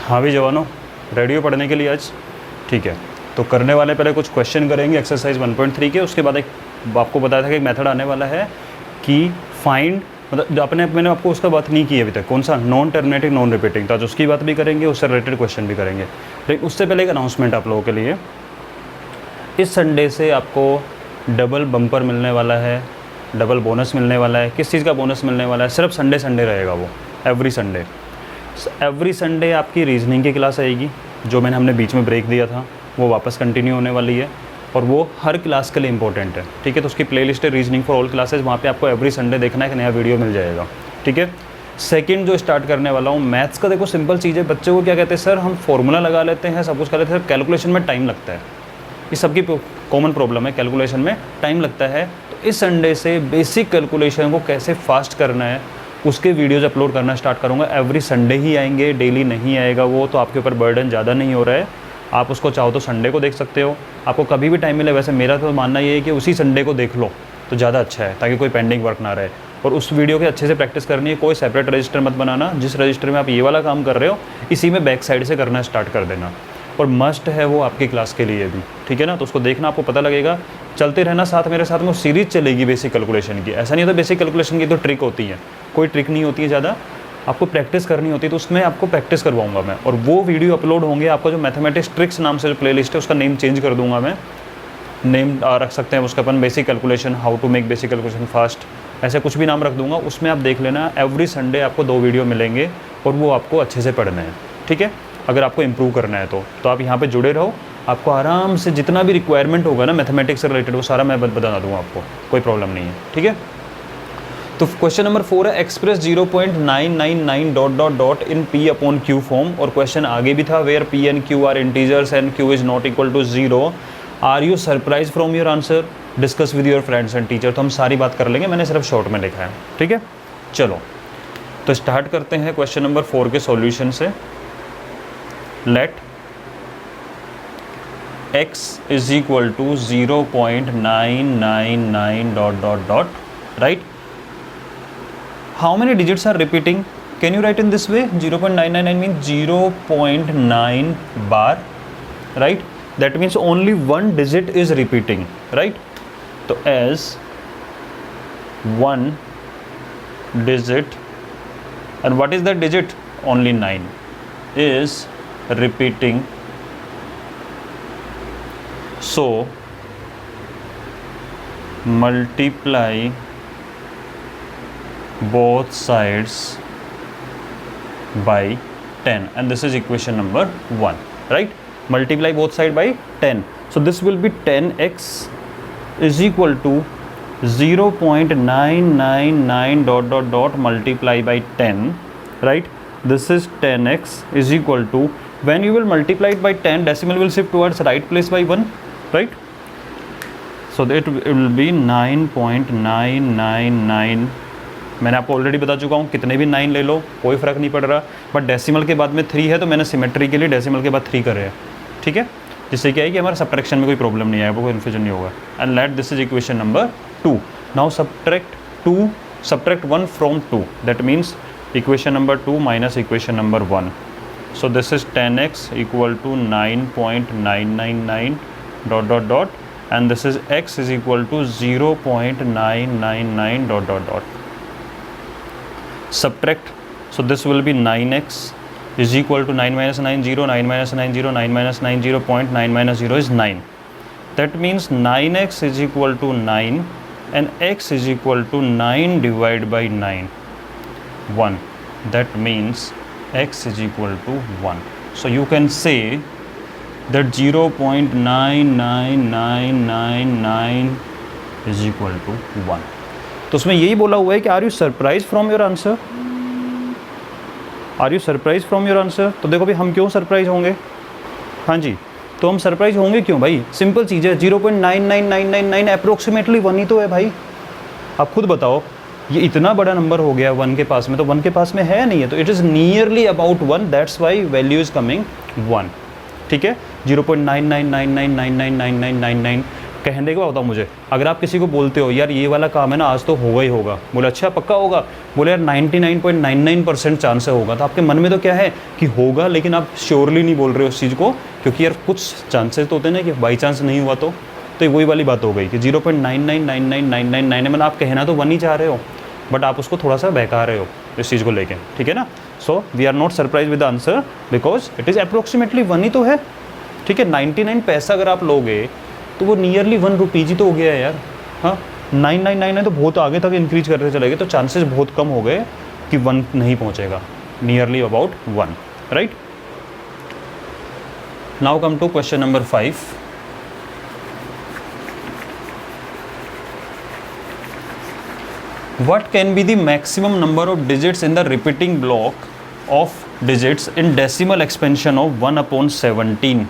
हाँ भी जवानों, रेडी हो पढ़ने के लिए आज? ठीक है, तो करने वाले पहले कुछ क्वेश्चन करेंगे एक्सरसाइज 1.3 के। उसके बाद एक आपको बताया था कि एक मेथड आने वाला है कि फाइंड, मतलब मैंने आपको उसका बात नहीं की अभी तक, कौन सा, नॉन टर्मिनेटिंग नॉन रिपीटिंग, तो आज उसकी बात भी करेंगे, उससे रिलेटेड क्वेश्चन भी करेंगे। लेकिन उससे पहले एक अनाउंसमेंट आप लोगों के लिए, इस संडे से आपको डबल बम्पर मिलने वाला है, डबल बोनस मिलने वाला है। किस चीज़ का बोनस मिलने वाला है? सिर्फ संडे संडे रहेगा वो, एवरी संडे आपकी रीजनिंग की क्लास आएगी, जो हमने बीच में ब्रेक दिया था वो वापस कंटिन्यू होने वाली है, और वो हर क्लास के लिए इंपॉर्टेंट है। ठीक है, तो उसकी प्लेलिस्ट है रीजनिंग फॉर ऑल क्लासेस, वहाँ पे आपको एवरी संडे देखना है, एक नया वीडियो मिल जाएगा। ठीक है, सेकंड जो स्टार्ट करने वाला हूँ मैथ्स का, देखो सिंपल चीज़ है। बच्चों को क्या कहते हैं, सर हम फॉर्मूला लगा लेते हैं, सब कुछ कर लेते हैं, सर कैलकुलेशन में टाइम लगता है। ये सबकी कॉमन प्रॉब्लम है, कैलकुलेशन में टाइम लगता है। तो इस संडे से बेसिक कैलकुलेशन को कैसे फास्ट करना है उसके वीडियोज़ अपलोड करना स्टार्ट करूँगा। एवरी संडे ही आएंगे, डेली नहीं आएगा वो, तो आपके ऊपर बर्डन ज़्यादा नहीं हो रहा है। आप उसको चाहो तो संडे को देख सकते हो, आपको कभी भी टाइम मिले। वैसे मेरा तो मानना ये है कि उसी संडे को देख लो तो ज़्यादा अच्छा है, ताकि कोई पेंडिंग वर्क ना रहे। और उस वीडियो के अच्छे से प्रैक्टिस करनी है, कोई सेपरेट रजिस्टर मत बनाना। जिस रजिस्टर में आप ये वाला काम कर रहे हो, इसी में बैक साइड से करना स्टार्ट कर देना। और मस्ट है वो आपकी क्लास के लिए भी, ठीक है ना। तो उसको देखना, आपको पता लगेगा, चलते रहना साथ मेरे साथ में। वो सीरीज चलेगी बेसिक कैलकुलेशन की। ऐसा नहीं होता बेसिक कैलकुलेशन की तो ट्रिक होती है, कोई ट्रिक नहीं होती है ज़्यादा, आपको प्रैक्टिस करनी होती है। तो उसमें आपको प्रैक्टिस करवाऊंगा मैं, और वो वीडियो अपलोड होंगे। आपका जो मैथमेटिक्स ट्रिक्स नाम से जो प्लेलिस्ट है, उसका नेम चेंज कर दूंगा मैं। नेम रख सकते हैं उसका अपन, basic calculation, how to make basic calculation fast, ऐसे कुछ भी नाम रख दूंगा। उसमें आप देख लेना, एवरी संडे आपको 2 वीडियो मिलेंगे, और वो आपको अच्छे से पढ़ने हैं। ठीक है, अगर आपको इम्प्रूव करना है तो आप यहाँ पे जुड़े रहो। आपको आराम से जितना भी रिक्वायरमेंट होगा ना मैथमेटिक्स से रिलेटेड, वो सारा मैं बता दूँगा आपको, कोई प्रॉब्लम नहीं है। ठीक है, तो क्वेश्चन नंबर 4 है, express 0.999 dot dot dot in P upon Q form. और क्वेश्चन आगे भी था, where P and Q are integers and Q is not equal to 0, are you surprise from your answer, discuss with your friends and teacher. तो हम सारी बात कर लेंगे, मैंने सिर्फ शॉर्ट में लिखा है। ठीक है, चलो तो स्टार्ट करते हैं क्वेश्चन नंबर 4 के सॉल्यूशन से। Let x is equal to 0.999 dot dot dot, right. How many digits are repeating? Can you write in this way? 0.999 means 0.9 बार, right. That means only 1 digit is repeating, right? तो as 1 digit, and what is that digit? Only 9 is repeating. So multiply both sides by 10, and this is equation number 1, right? Multiply both sides by 10. So this will be 10x is equal to 0.999 dot dot dot multiply by 10, right? This is 10x is equal to, when you will multiply it by 10, decimal will shift towards right place by 1, right? So that will be 9.999. मैंने आपको already बता चुका हूँ, कितने भी 9 ले लो कोई फ़र्क नहीं पड़ रहा, बट डेसिमल के बाद में 3 है, तो मैंने सिमेट्री के लिए डेसिमल के बाद 3 करे हैं। ठीक है, जिससे क्या है कि हमारा सब्ट्रैक्शन में कोई प्रॉब्लम नहीं आएगा, कोई कन्फ्यूजन नहीं होगा। And let this is equation number 2। Now subtract 1 from 2, that means equation number 2 minus equation number 1। So this is 10x equal to 9.999 dot dot dot, and this is x is equal to 0.999 dot dot dot. Subtract, so this will be 9x is equal to 9 minus 9 0, 9 minus 9 0, 9 minus 9 0, 9 minus 0 is 9. That means 9x is equal to 9 and x is equal to 9 divided by 9, 1. That means x is equal to 1. So you can say that 0.99999 is equal to 1. तो उसमें यही बोला हुआ है कि are you surprise from your answer, are you surprise from your answer. तो देखो भाई, हम क्यों सरप्राइज होंगे? हाँ जी, तो हम सरप्राइज होंगे क्यों भाई? सिंपल चीज़ है, 0.99999 अप्रोक्सीमेटली 1 ही तो है भाई। आप खुद बताओ, ये इतना बड़ा नंबर हो गया 1 के पास में, तो 1 के पास में है नहीं है, तो it is nearly about 1, that's why value is coming 1। ठीक है, 0.999999999 कहने के बाद बताओ मुझे, अगर आप किसी को बोलते हो यार ये वाला काम है ना आज तो होगा ही होगा, बोले अच्छा पक्का होगा, बोले यार 99.99% चांस है होगा, तो आपके मन में तो क्या है कि होगा, लेकिन आप श्योरली नहीं बोल रहे हो उस चीज़ को, क्योंकि यार कुछ चांसेस तो होते हैं ना कि बाई चांस नहीं हुआ तो वही वाली बात हो गई कि 0.999999 मतलब आप कहना तो 1 ही चाह रहे हो, बट आप उसको थोड़ा सा बहका रहे हो इस चीज़ को लेके, ठीक है ना। So we are not surprise with the answer because it is approximately 1 ही तो है, ठीक है। 99 पैसा अगर आप लोगे तो वो नियरली 1 रुपीज़ ही तो हो गया है यार। हाँ 999 है तो बहुत आगे तक इंक्रीज करते चले गए, तो चांसेस बहुत कम हो गए कि 1 नहीं पहुँचेगा, nearly about 1, right. Now come to question number 5। What can be the maximum number of digits in the repeating block of digits in decimal expansion of 1/17?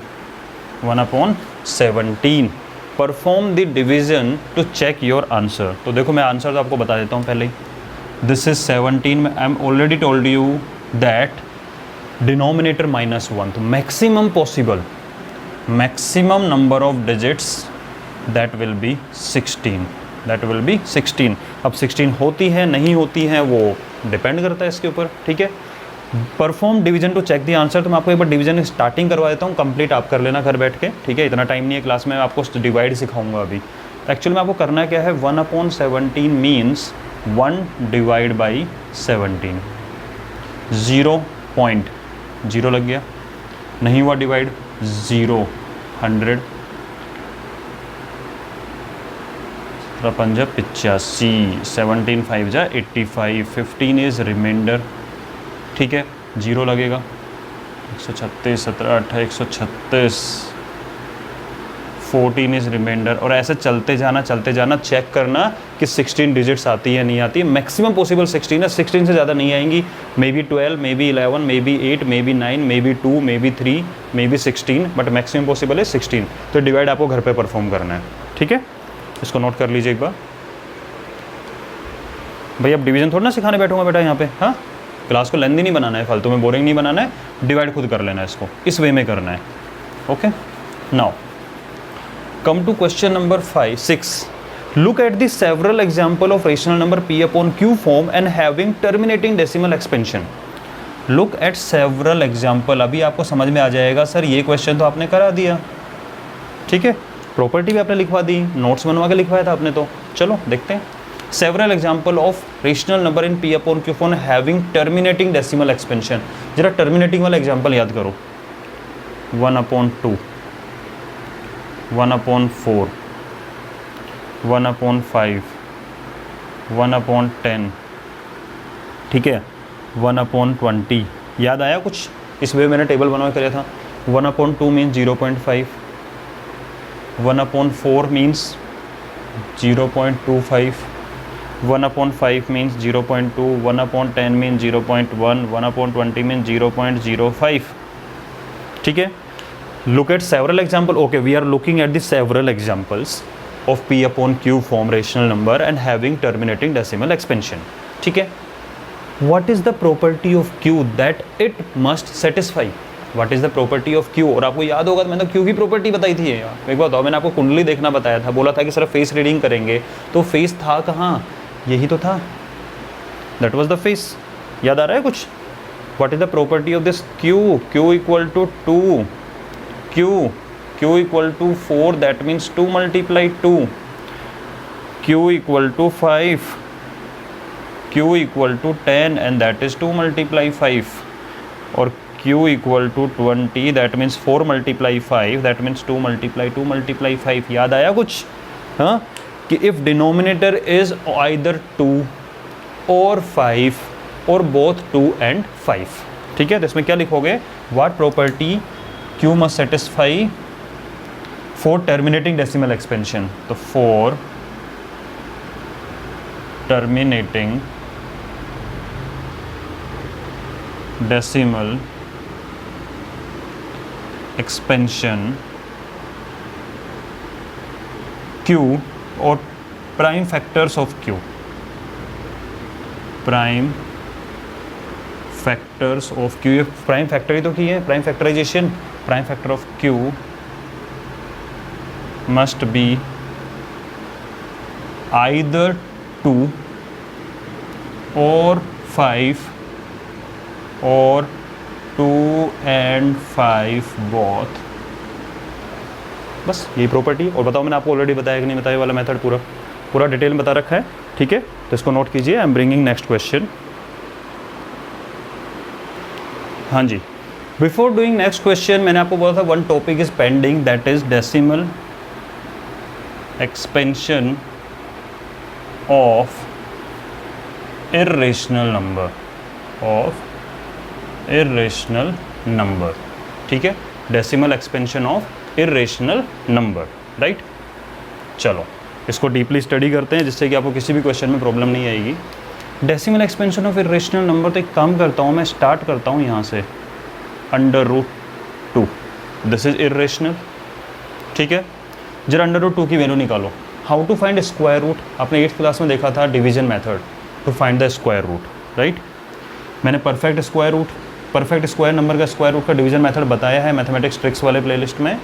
1/17. Perform the division to check your answer. तो देखो मैं answer तो आपको बता देता हूँ पहले ही। This is 17. I am already told you that denominator -1. तो maximum possible, maximum number of digits that will be 16. That will be 16। अब 16 होती है नहीं होती है वो डिपेंड करता है इसके ऊपर, ठीक है। Perform division to check the answer, तो मैं आपको एक बार डिवीजन स्टार्टिंग करवा देता हूँ, कंप्लीट आप कर लेना घर बैठ के, ठीक है। इतना टाइम नहीं है क्लास में, आपको डिवाइड सिखाऊंगा अभी। एक्चुअली में आपको करना क्या है, 1/17 मीन्स 1 डिवाइड बाई 17। 0.0 लग गया, नहीं हुआ डिवाइड, 0 100 पंजा 85, 17 5 जा 85, 15 इज रिमाइंडर, ठीक है। 0 लगेगा, 136, 17 8 136, 14 इज रिमाइंडर, और ऐसे चलते जाना चेक करना कि 16 डिजिट्स आती है नहीं आती है। मैक्सिमम पॉसिबल 16 है, 16 से ज़्यादा नहीं आएंगी, may be 12, may be 11, may be 8, may be 9, may be 2, may be 3, may be 16, but maximum possible है 16। तो डिवाइड आपको घर पे परफॉर्म करना है, ठीक है। इसको नोट कर लीजिए एक बार। भाई अब डिवीजन थोड़ा ना सिखाने बैठूंगा बेटा यहाँ पे, हाँ। क्लास को लेंदी नहीं बनाना है, फालतू में बोरिंग नहीं बनाना है, डिवाइड खुद कर लेना है, इसको इस वे में करना है, okay. Now come to question number 6। Look at the several example of rational number p upon q form and having terminating decimal expansion. Look at several example, अभी आपको समझ में आ जाएगा सर ये क्वेश्चन तो आपने करा दिया, ठीक है। प्रॉपर्टी भी आपने लिखवा दी, नोट्स बनवा के लिखवाया था आपने, तो चलो देखते हैं। Several example of rational number in p upon q form having terminating decimal expansion. जरा टर्मिनेटिंग वाला एग्जाम्पल याद करो। 1/2, 1/4, 1/5, 1/10, ठीक है, 1/20। याद आया कुछ? इस वे मैंने टेबल बनवा कर था। 1/2 means 0.5, 1/4 means 0.25, 1/5 means 0.2, 1/10 means 0.1, 1/20 means 0.05, ठीक है। Look at several examples. Okay, we are looking at the several examples of p upon q form rational number and having terminating decimal expansion. ठीक है. What is the property of q that it must satisfy? What is the property of q? और आपको याद होगा मैंने q की property बताई थी यार। एक बात बताओ, मैंने आपको कुंडली देखना बताया था, बोला था कि सिर्फ फेस रीडिंग करेंगे, तो फेस था कहाँ? यही तो था, that was the face. याद आ रहा है कुछ? What is the property of this q? q equal to 2. q equal to 4, that means 2 multiply 2. q equal to 5, q equal to 10, and that is 2 multiply 5. और q equal to 20, that means 4 multiply 5, that means 2 multiply 5. याद आया कुछ? हाँ, कि if denominator is either 2 or 5 or both 2 and 5, ठीक है। तो इसमें क्या लिखोगे? What property q must satisfy for terminating decimal expansion? तो for terminating decimal expansion q और prime factors of q, prime factors of q, ये prime factor ही तो की है, prime factorization, prime factor of q must be either 2 और 5 और 2 and 5 both। बस यही प्रॉपर्टी। और बताओ मैंने आपको ऑलरेडी बताया कि नहीं बताया, वाला मेथड पूरा डिटेल में बता रखा है, ठीक है। तो इसको नोट कीजिए। I am bringing next question. हाँ जी, बिफोर डूइंग नेक्स्ट क्वेश्चन मैंने आपको बोला था one topic is pending, that is decimal expansion of irrational number, ठीक है। Decimal expansion of irrational number, right. चलो इसको डीपली स्टडी करते हैं जिससे कि आपको किसी भी क्वेश्चन में प्रॉब्लम नहीं आएगी। Decimal expansion of irrational number, तो एक काम करता हूँ मैं, स्टार्ट करता हूँ यहाँ से √2, दिस इज इर्रेशनल, ठीक है। जरा √2 की वैल्यू निकालो। How to find square root, आपने 8th क्लास में देखा था division method to find the square root, right. मैंने परफेक्ट स्क्वायर नंबर का स्क्वायर रूट का डिवीजन मेथड बताया है मैथमेटिक्स ट्रिक्स वाले प्लेलिस्ट में,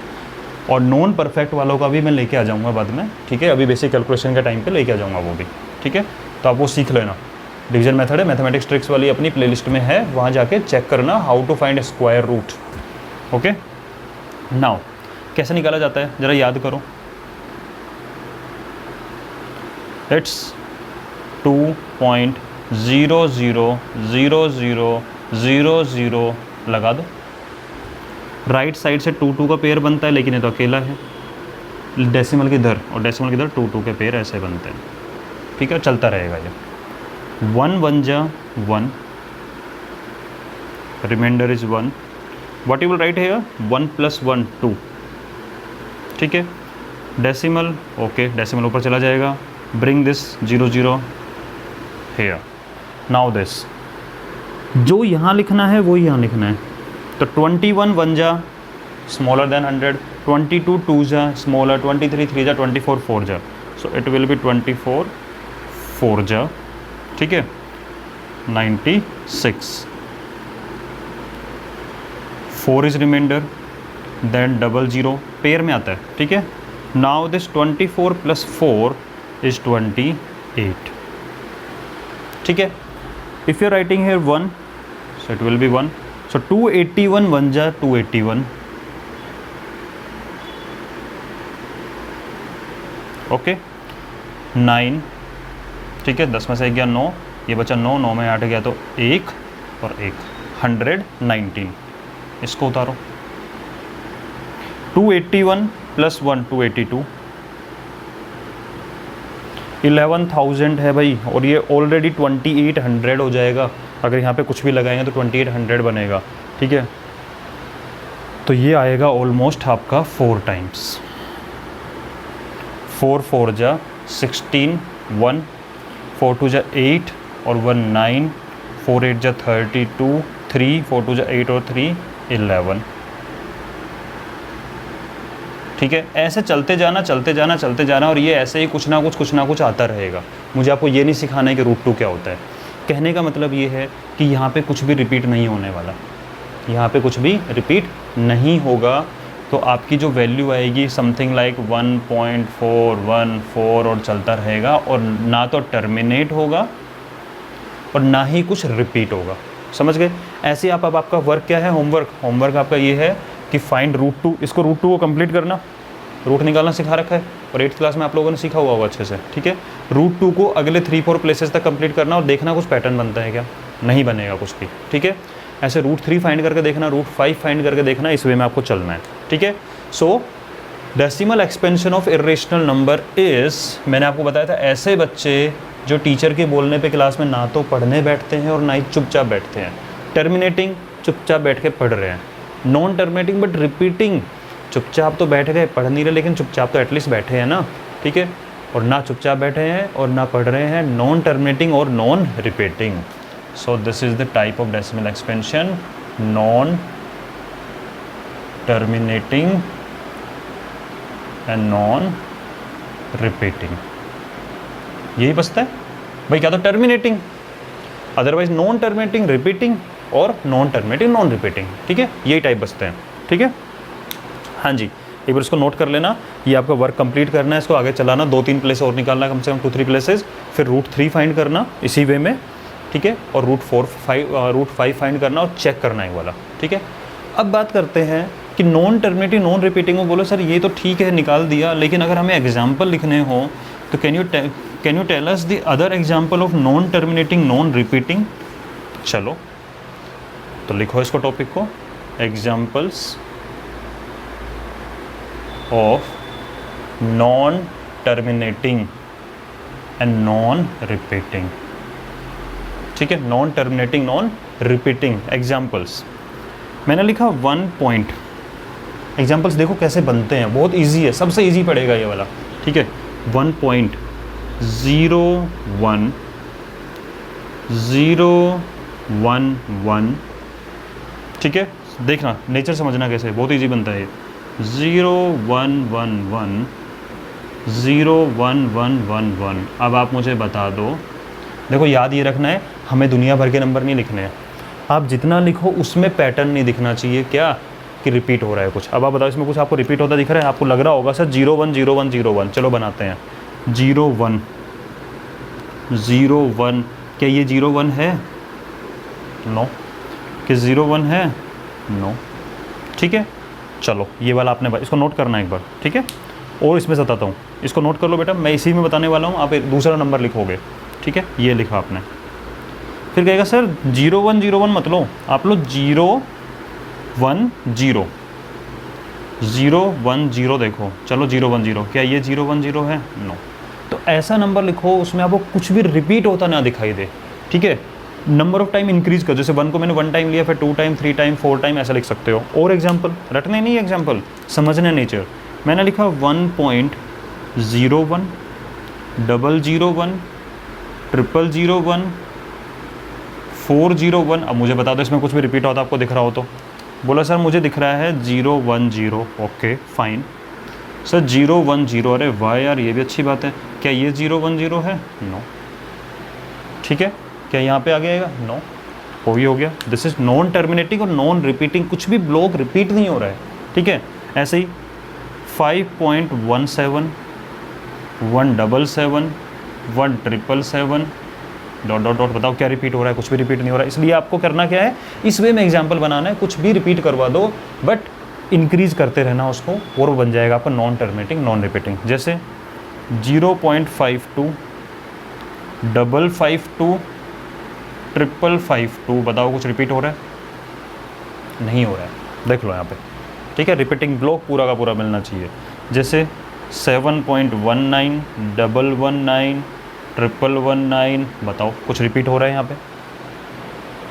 और नॉन परफेक्ट वालों का भी मैं लेके आ जाऊँगा बाद में, ठीक है। अभी बेसिक कैलकुलेशन के टाइम पे लेके आ जाऊँगा वो भी, ठीक है। तो आप वो सीख लेना। डिवीजन मेथड है मैथमेटिक्स ट्रिक्स वाली अपनी प्लेलिस्ट में है, वहाँ जाके चेक करना how to find square root, okay. Now कैसे निकाला जाता है ज़रा याद करो। इट्स 2.000000 लगा दो। राइट साइड से 2 का पेयर बनता है, लेकिन ये तो अकेला है। डेसिमल की इधर और डेसिमल की इधर 2 के पेयर ऐसे बनते हैं, ठीक है। चलता रहेगा ये। 1 1 जा 1, reminder is 1। What you will write here, 1 + 1 2, ठीक है। डेसिमल, ओके, डेसिमल ऊपर चला जाएगा। Bring this 0 0 here. Now this जो यहाँ लिखना है वो यहाँ लिखना है। तो 21 1 जा स्मॉलर देन 100, 22 2 जा स्मॉलर, 23 3 जा, 24 4 जा। सो इट विल बी 24 4 जा, ठीक है। 96, 4 इज रिमाइंडर, देन 00 पेयर में आता है, ठीक है। नाउ दिस 24 + 4 इज 28, ठीक है। If you are writing here 1, so it will be 1। So 281 1 जा 281, ओके। 9, ठीक है, 10 में से 1 गया 9, ये बचा 9, 9 में 8 गया तो 1 और 1, 119। इसको उतारो। 281 + 1 282, 11,000 है भाई, और ये ऑलरेडी 2800 हो जाएगा। अगर यहाँ पे कुछ भी लगाएंगे तो 2800 बनेगा, ठीक है। तो ये आएगा ऑलमोस्ट आपका 4 टाइम्स। 4 4 जा 16, 1 4 2 जा 8 और 1 9, 4 8 जा 32, 3 4 2 जा 8 और 3 11, ठीक है। ऐसे चलते जाना और ये ऐसे ही कुछ ना कुछ आता रहेगा। मुझे आपको ये नहीं सिखाना है कि √2 क्या होता है। कहने का मतलब ये है कि यहाँ पे कुछ भी रिपीट नहीं होने वाला, यहाँ पे कुछ भी रिपीट नहीं होगा। तो आपकी जो वैल्यू आएगी समथिंग लाइक 1.414 और चलता रहेगा, और ना तो टर्मिनेट होगा और ना ही कुछ रिपीट होगा। समझ गए। ऐसे आप अब आपका वर्क क्या है, होमवर्क आपका ये है कि फाइंड √2। इसको √2 को कंप्लीट करना, रूट निकालना सिखा रखा है और 8th क्लास में आप लोगों ने सीखा हुआ होगा अच्छे से, ठीक है। √2 को अगले 3-4 प्लेसेस तक कंप्लीट करना और देखना कुछ पैटर्न बनता है क्या, नहीं बनेगा कुछ भी, ठीक है। ऐसे √3 फाइंड करके देखना, √5 फाइंड करके देखना, इस वे में आपको चलना है, ठीक है। सो decimal expansion of irrational number is, मैंने आपको बताया था ऐसे बच्चे जो टीचर के बोलने पे क्लास में ना तो पढ़ने बैठते हैं और ना ही चुपचाप बैठते हैं। टर्मिनेटिंग चुपचाप बैठ के पढ़ रहे हैं, नॉन टर्मिनेटिंग बट रिपीटिंग चुपचाप तो बैठ गए, पढ़ नहीं रहे लेकिन चुपचाप तो एटलीस्ट बैठे हैं ना, ठीक है। और ना चुपचाप बैठे हैं और ना पढ़ रहे हैं, नॉन टर्मिनेटिंग और non repeating. So this is the type of decimal expansion, non terminating and non repeating. यही बचता है भाई, क्या तो terminating, otherwise non terminating repeating और नॉन टर्मिनेटिंग नॉन रिपीटिंग, ठीक है। यही टाइप बचते हैं, ठीक है। हाँ जी, एक बार इसको नोट कर लेना, ये आपका वर्क कंप्लीट करना है, इसको आगे चलाना, 2-3 प्लेस और निकालना है, कम से कम 2-3 प्लेसेस, फिर रूट 3 फाइंड करना इसी वे में, ठीक है, और रूट 5 फाइंड करना और चेक करना है वाला, ठीक है। अब बात करते हैं कि नॉन टर्मिनेटिंग नॉन रिपीटिंग में बोलो सर ये तो ठीक है निकाल दिया, लेकिन अगर हमें एग्जाम्पल लिखने हो तो can you tell us the other example of non terminating non repeating. चलो तो लिखो इसको टॉपिक को, examples of non terminating and non repeating, ठीक है, non terminating non repeating examples. मैंने लिखा 1 पॉइंट, एग्जाम्पल्स देखो कैसे बनते हैं, बहुत इजी है, सबसे इजी पड़ेगा ये वाला, ठीक है। 1.01011, ठीक है, देखना नेचर समझना कैसे, बहुत इजी बनता है ये। 01111 अब आप मुझे बता दो, देखो याद ये रखना है हमें दुनिया भर के नंबर नहीं लिखने हैं, आप जितना लिखो उसमें पैटर्न नहीं दिखना चाहिए, क्या कि रिपीट हो रहा है कुछ। अब आप बताओ इसमें कुछ आपको रिपीट होता दिख रहा है, आपको लग रहा होगा सर 010101, चलो बनाते हैं 01 क्या ये 01 है? नो। कि 01 है? नो, ठीक है। चलो ये वाला आपने इसको नोट करना है एक बार, ठीक है, और इसमें बताता हूँ, इसको नोट कर लो बेटा, मैं इसी में बताने वाला हूँ, आप एक दूसरा नंबर लिखोगे, ठीक है, ये लिखा आपने। फिर कहेगा सर 0101 मत लो, आप लो 010 देखो, चलो 010, क्या ये 010 है? नो। तो ऐसा नंबर लिखो उसमें आपको कुछ भी रिपीट होता ना दिखाई दे, ठीक है। नंबर ऑफ टाइम इंक्रीज कर, जैसे 1 को मैंने 1 टाइम लिया, फिर 2 टाइम, 3 टाइम, 4 टाइम, ऐसा लिख सकते हो। और एग्जाम्पल रटने नहीं, एग्जाम्पल समझने नेचर। मैंने लिखा 1.01 001 001 001 401। अब मुझे बता दो इसमें कुछ भी रिपीट होता आपको दिख रहा हो तो। बोला सर मुझे दिख रहा है 010, ओके फाइन। सर 010, अरे वाह यार ये भी अच्छी बात है, क्या ये 010 है? नो, ठीक है। क्या यहाँ पे आ गया? नो, हो गया। दिस इज नॉन टर्मिनेटिंग और नॉन रिपीटिंग, कुछ भी ब्लॉक रिपीट नहीं हो रहा है, ठीक है। ऐसे ही 5.17 177 1777 ... बताओ क्या रिपीट हो रहा है? कुछ भी रिपीट नहीं हो रहा है, इसलिए आपको करना क्या है, इस वे में एग्जाम्पल बनाना है, कुछ भी रिपीट करवा दो बट इंक्रीज करते रहना उसको, और वो बन जाएगा आपका नॉन टर्मिनेटिंग नॉन रिपीटिंग। जैसे 0.52 552 552, बताओ कुछ रिपीट हो रहा है? नहीं हो रहा है, देख लो यहाँ पे, ठीक है। रिपीटिंग ब्लॉक पूरा का पूरा मिलना चाहिए। जैसे 7.19 119 119, बताओ कुछ रिपीट हो रहा है यहाँ पे,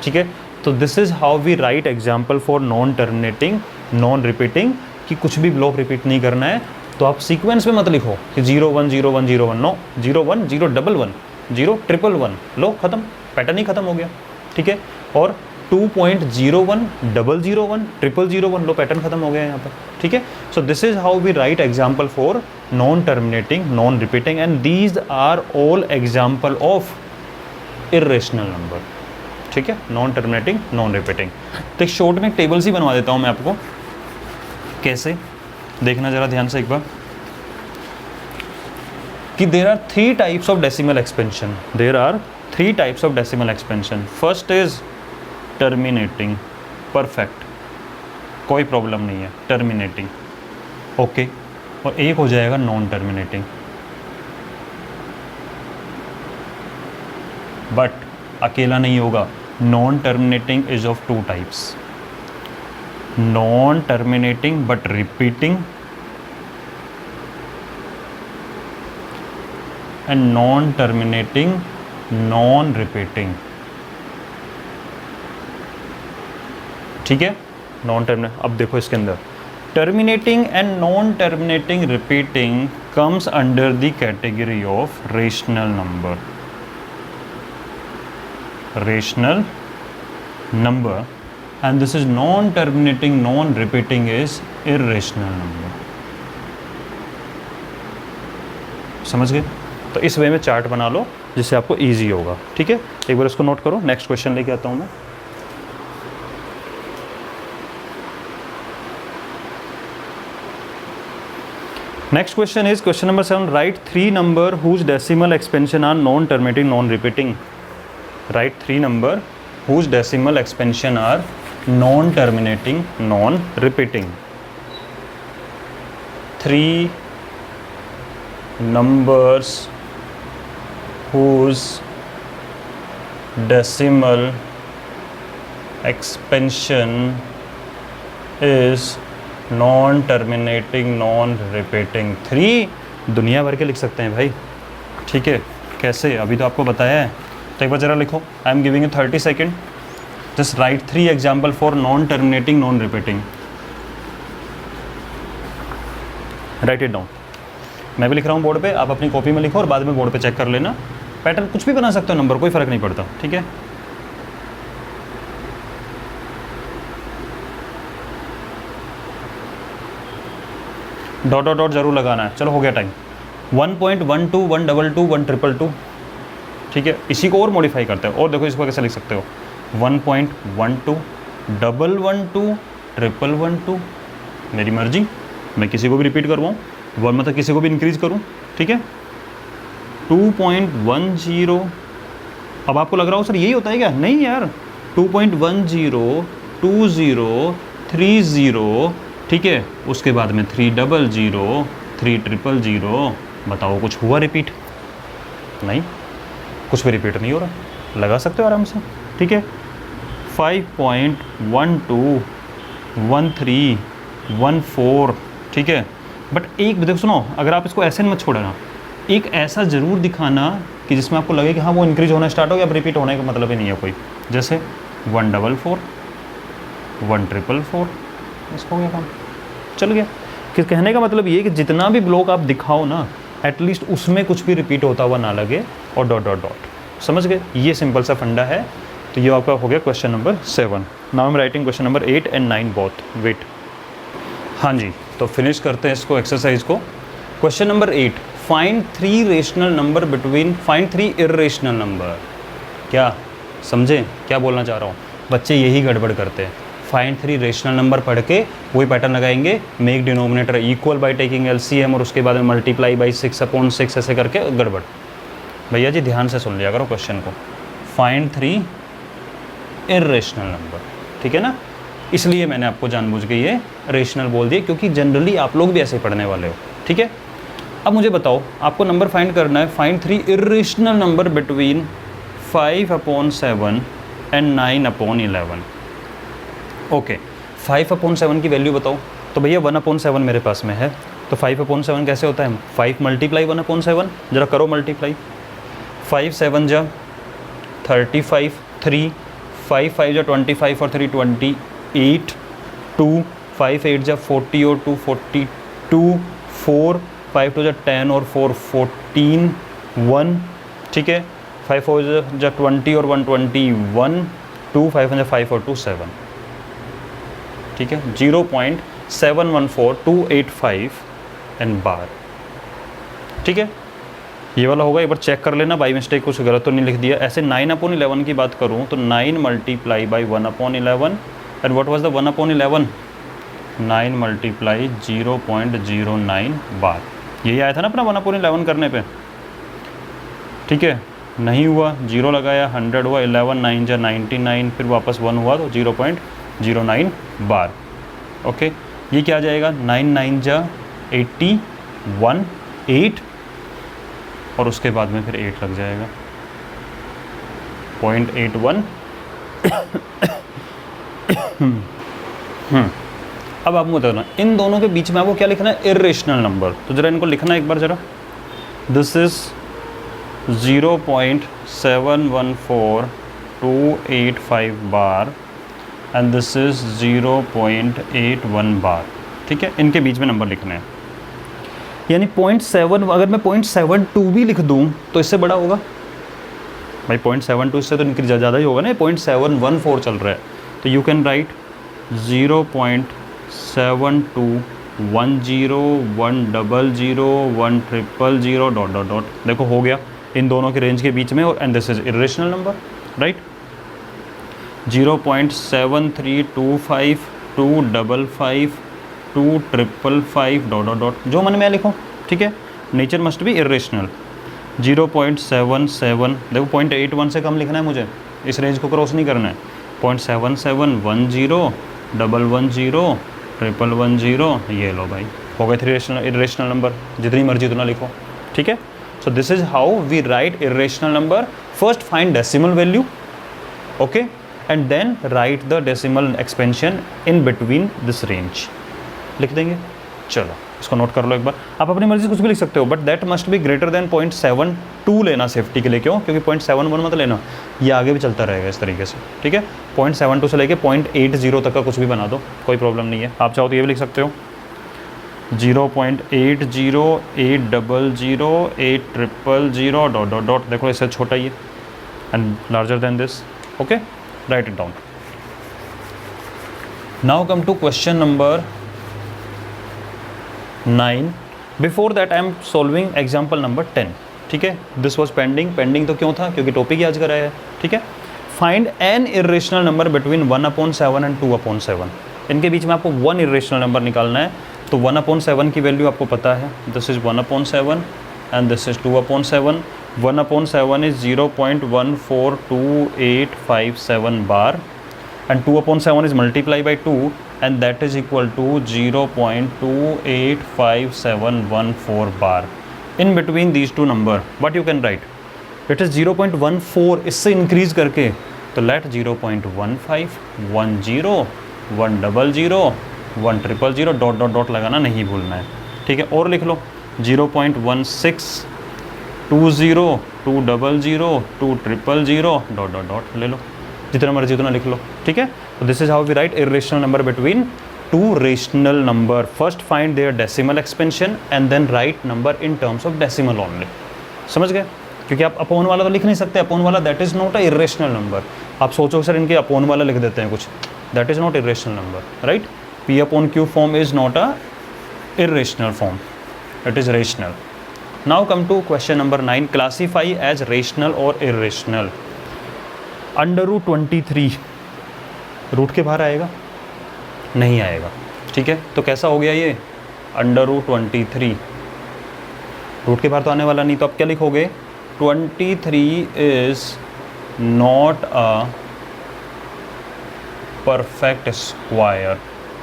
ठीक है। तो this is how we write example for non terminating non repeating, कि कुछ भी ब्लॉक रिपीट नहीं करना है। तो आप सीक्वेंस में मत लिखो कि 010101, नो, 01 011 011, लो खत्म, पैटर्न ही खत्म हो गया, ठीक है। और 2.01 001 001 लो, पैटर्न खत्म हो गया यहाँ पर, ठीक है। So this is how we write example for non terminating non repeating, and these are all example of irrational number, ठीक है, नॉन टर्मिनेटिंग नॉन रिपीटिंग। तो एक शॉर्ट में एक टेबल्स ही बनवा देता हूँ मैं आपको, कैसे देखना जरा ध्यान से एक बार, कि there are 3 types of decimal expansion, there are 3 types of decimal expansion. First is terminating, perfect, कोई प्रॉब्लम नहीं है, टर्मिनेटिंग, ओके। और एक हो जाएगा नॉन टर्मिनेटिंग, बट अकेला नहीं होगा, non terminating is of 2 types, non terminating but repeating and non terminating non repeating, ठीक है। नॉन टर्मिनेट, अब देखो इसके अंदर terminating and non terminating repeating comes under the category of rational number, rational number, and this is non terminating non repeating is irrational number. समझ गए? तो इस वे में चार्ट बना लो जिससे आपको इजी होगा, ठीक है। एक बार इसको नोट करो, नेक्स्ट क्वेश्चन लेके आता हूं मैं। Next question is question number 7, right 3 number whose decimal expansion are non terminating non repeating. Right 3 number whose decimal expansion are non terminating non repeating. 3 numbers whose decimal expansion is non terminating non repeating। 3 दुनिया भर के लिख सकते हैं भाई, ठीक है। कैसे, अभी तो आपको बताया है, तो एक बार जरा लिखो। I am giving you 30 second, just right 3 example for non terminating non repeating. Right it down. मैं भी लिख रहा हूँ बोर्ड पे, आप अपनी कॉपी में लिखो और बाद में बोर्ड पे चेक कर लेना। पैटर्न कुछ भी बना सकते हो, नंबर कोई फ़र्क नहीं पड़ता, ठीक है। डॉट डॉट डॉट जरूर लगाना है। चलो हो गया टाइम। 1.12 122 122, ठीक है। इसी को और मॉडिफाई करते हैं, और देखो इसको कैसे लिख सकते हो। 1.12 112 111, मेरी मर्जी, मैं किसी को भी रिपीट करवाऊँ, वन मतलब किसी को भी इंक्रीज करूं, ठीक है। 2.10, अब आपको लग रहा हो सर यही होता है क्या? नहीं यार, 2.10 20 30, ठीक है। उसके बाद में 300 300, बताओ कुछ हुआ रिपीट? नहीं, कुछ भी रिपीट नहीं हो रहा। लगा सकते हो आराम से, ठीक है। 5.12 13 14, ठीक है। बट एक देखो सुनो, अगर आप इसको ऐसे मत छोड़ना, एक ऐसा ज़रूर दिखाना कि जिसमें आपको लगे कि हाँ वो इंक्रीज होना स्टार्ट हो गया, अब रिपीट होने का मतलब ही नहीं है कोई। जैसे 144 144, इसको हो गया काम, चल गया। कि कहने का मतलब ये है कि जितना भी ब्लॉक आप दिखाओ ना, एटलीस्ट उसमें कुछ भी रिपीट होता हुआ ना लगे, और डॉट डॉट डॉट। समझ गए? ये सिंपल सा फंडा है। तो ये आपका हो गया question number 7। Now I am writing question number 8 and 9 both. Wait, हाँ जी, तो फिनिश करते हैं इसको, एक्सरसाइज को। Question number 8, find 3 rational number between, find 3 irrational number. क्या समझे क्या बोलना चाह रहा हूँ? बच्चे यही गड़बड़ करते हैं। फाइंड 3 रेशनल नंबर पढ़ के वही पैटर्न लगाएंगे, make denominator equal by taking LCM, और उसके बाद में मल्टीप्लाई बाई 6/6, ऐसे करके गड़बड़। भैया जी ध्यान से सुन लिया करो क्वेश्चन को। फाइंड 3 इर्रेशनल नंबर, ठीक है ना। इसलिए मैंने आपको जानबूझ के ये रेशनल बोल दिए, क्योंकि जनरली आप लोग भी ऐसे ही पढ़ने वाले हो, ठीक है। अब मुझे बताओ, आपको नंबर फाइंड करना है। Find 3 irrational number between 5/7 and 9/11। Okay, 5/7 की वैल्यू बताओ। तो भैया 1/7 मेरे पास में है, तो 5/7 कैसे होता है? 5 मल्टीप्लाई 1/7, जरा करो मल्टीप्लाई। 5 7 जा 35, 3 5 5 जा 25 और 3 28, 2 5 8 जा 40 और 2 42, 4 5 2 जा 10 और 4 14, 1, ठीक है। 5 4 जा 20 और 1 21, 2 5 जा 5 और 2 7, ठीक है। 0.714285 एंड बार, ठीक है। ये वाला होगा, एक बार चेक कर लेना, बाई मिस्टेक कुछ गलत तो नहीं लिख दिया। ऐसे 9/11 की बात करूँ तो 9 multiply by 1/11, and what was the 1/11? 9 multiply 0.09 बार। यही आया था ना अपना 1/11 करने पे, ठीक है। नहीं हुआ, 0 लगाया, 100 हुआ, 11 9 जा 99, फिर वापस 1 हुआ तो 0.09 बार। ओके, ये क्या आ जाएगा? 9 9 जा 81, 8, और उसके बाद में फिर 8 लग जाएगा, 0.81। अब आप मुझे बताना, इन दोनों के बीच में आपको क्या लिखना है? Irrational number. तो जरा इनको लिखना एक बार जरा। This is 0.714285 bar and this is 0.81 बार, ठीक है। इनके बीच में नंबर लिखने हैं, यानी 0.7, अगर मैं 0.72 भी लिख दूं तो इससे बड़ा होगा भाई। 0.72 इससे तो इंक्रीज ज़्यादा ही होगा ना, 0.714 चल रहा है। तो you can write 0.72 10 100 100 dot dot dot. देखो हो गया इन दोनों के रेंज के बीच में, और and this is irrational number, right. 0.7325 255 2,555 dot dot dot, जो मन में लिखो, ठीक है। Nature must be irrational. 0.77, देखो 0.81 से कम लिखना है मुझे, इस रेंज को क्रॉस नहीं करना है। 0.7710 110 111 ये लो भाई, हो गए 3 इरेशनल नंबर, जितनी मर्जी उतना लिखो, ठीक है। So this is how we write irrational number. First find decimal value, okay, and then write the decimal expansion in between this range, लिख देंगे। चलो इसको नोट कर लो एक बार। आप अपनी मर्जी से कुछ भी लिख सकते हो, but that must be greater than 0.72 लेना सेफ्टी के लिए। क्यों? क्योंकि 0.71 मत लेना, ये आगे भी चलता रहेगा इस तरीके से, ठीक है। 0.72 से लेके 0.80 तक का कुछ भी बना दो, कोई प्रॉब्लम नहीं है। आप चाहो तो ये भी लिख सकते हो 0.80 800 800 डॉट डॉट डॉट, देखो इससे छोटा ही है, and larger than this, okay, write it down. Now come to question number 9। Before that I am solving example number 10, ठीक है। दिस वॉज पेंडिंग तो क्यों था? क्योंकि टॉपिक ही आज कराया है, ठीक है। Find an irrational number between 1/7 and 2/7। इनके बीच में आपको 1 इरेशनल नंबर निकालना है, तो 1/7 की वैल्यू आपको पता है, this is 1/7 and this is 2/7। 1/7 is 0.142857 bar, and 2/7 is multiplied by 2 and that is equal to 0.285714 bar. In between these two number, what you can write? It is 0.14, इससे increase करके तो let 0.15 10 100 100 डॉट डॉट डॉट लगाना नहीं भूलना है, ठीक है। और लिख लो 0.16 20 200 200 डॉट डॉट डॉट ले लो, जितना मर्जी उतना लिख लो, ठीक है। तो this is how we write irrational number between 2 rational number. First find their decimal expansion and then write number in terms of decimal only. समझ गए? क्योंकि आप अपोन वाला तो लिख नहीं सकते, अपोन वाला that is not a irrational number. आप सोचो सर इनके अपोन वाला लिख देते हैं कुछ, that is not irrational number, right. P/Q form is not a irrational form, it is rational. Now come to question number 9, classify as rational और irrational. √23 root के बाहर आएगा? नहीं आएगा, ठीक है। तो कैसा हो गया ये √23, रूट के बाहर तो आने वाला नहीं, तो आप क्या लिखोगे? 23 is not a perfect square.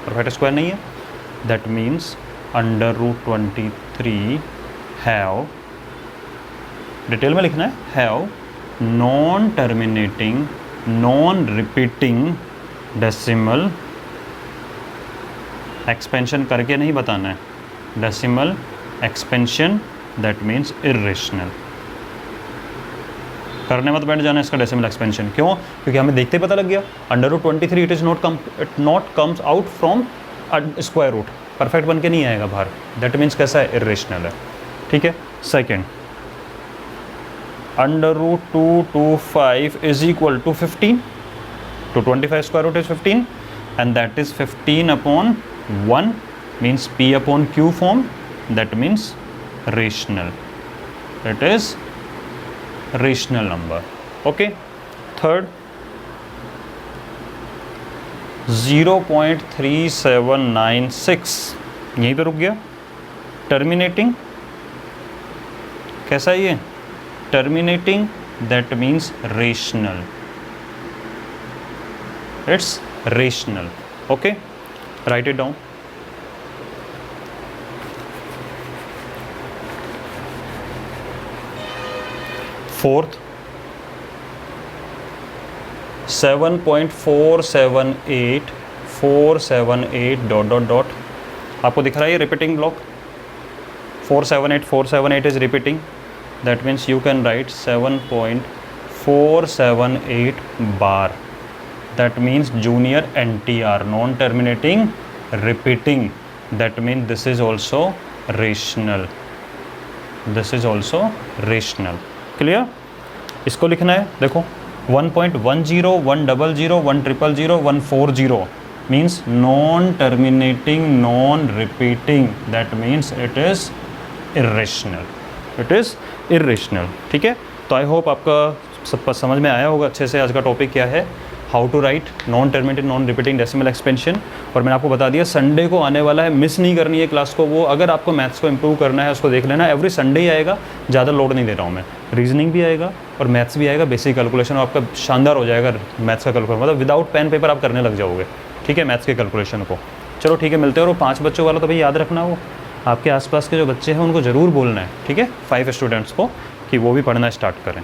Perfect square नहीं है, दैट मीन्स √23 हैव, डिटेल में लिखना है, have non terminating non repeating decimal expansion करके नहीं बताना है, decimal expansion, that means irrational. करने मत बैठ जाना इसका डेसिमल एक्सपेंशन। क्यों? क्योंकि हमें देखते ही पता लग गया √23 it not comes out from square root, perfect बन के नहीं आएगा बाहर, दैट मीन्स कैसा है? इरेशनल है, ठीक है। Second, √225 is equal to 15. 225 square root is 15 and that is 15/1 means P/Q form, that means rational. It is rational number. Okay. Third, 0.3796 यहीं पे रुक गया। टर्मिनेटिंग कैसा है ये? Terminating, that means rational. It's rational. Okay, write it down. Fourth, 7.478478 dot dot dot, आपको दिख रहा है ये repeating block, 478 is repeating. That means you can write 7.478 bar. That means junior NTR, non-terminating repeating. That means this is also rational. This is also rational. Clear? इसको लिखना है, देखो 1.10 100 100 100 means non-terminating non-repeating. That means it is irrational. It is irrational, ठीक है। तो I hope आपका सब समझ में आया होगा अच्छे से आज का टॉपिक क्या है। How to write non terminating non repeating decimal expansion. और मैंने आपको बता दिया संडे को आने वाला है, मिस नहीं करनी है क्लास को। वो अगर आपको मैथ्स को इंप्रूव करना है उसको देख लेना, एवरी संडे ही आएगा, ज़्यादा लोड नहीं दे रहा हूँ मैं। रीजनिंग भी आएगा और मैथ्स भी आएगा, बेसिक कैलकुलेशन, और आपका शानदार हो जाएगा मैथ्स का कैलकुलेशन, मतलब विदाउट पेन पेपर आप करने लग जाओगे, ठीक है, मैथ्स के कैलकुलेशन को। चलो ठीक है, मिलते हैं। और वो 5 बच्चों वाला तो भाई याद रखना, वो आपके आसपास के जो बच्चे हैं उनको ज़रूर बोलना है, ठीक है, 5 स्टूडेंट्स को, कि वो भी पढ़ना स्टार्ट करें।